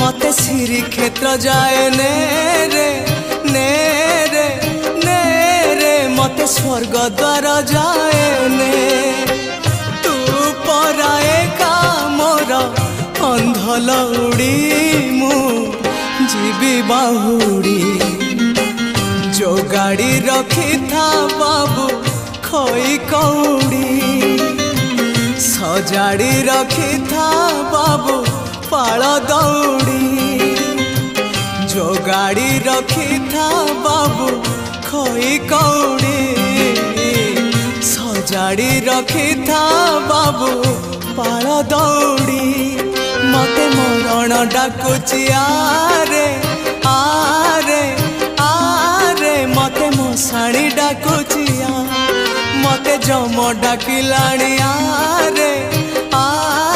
मते श्री क्षेत्र जाए ने रे ने रे ने रे मते स्वर्ग द्वार जाए ने तू पराए का मोर अंधलौड़ी मु जीवी बाहुड़ी जो गाड़ी रखी था बाबू खोई कौड़ी सजाड़ी रखी था बाबू पाल दौड़ी जो गाड़ी रखी था बाबू खोई कौड़ी सजाड़ी रखी था बाबू पाल दौड़ी मते मरण डाकुची आरे आरे आरे मते मशाणी डाकुची मते जम डाकिलाणी आरे आ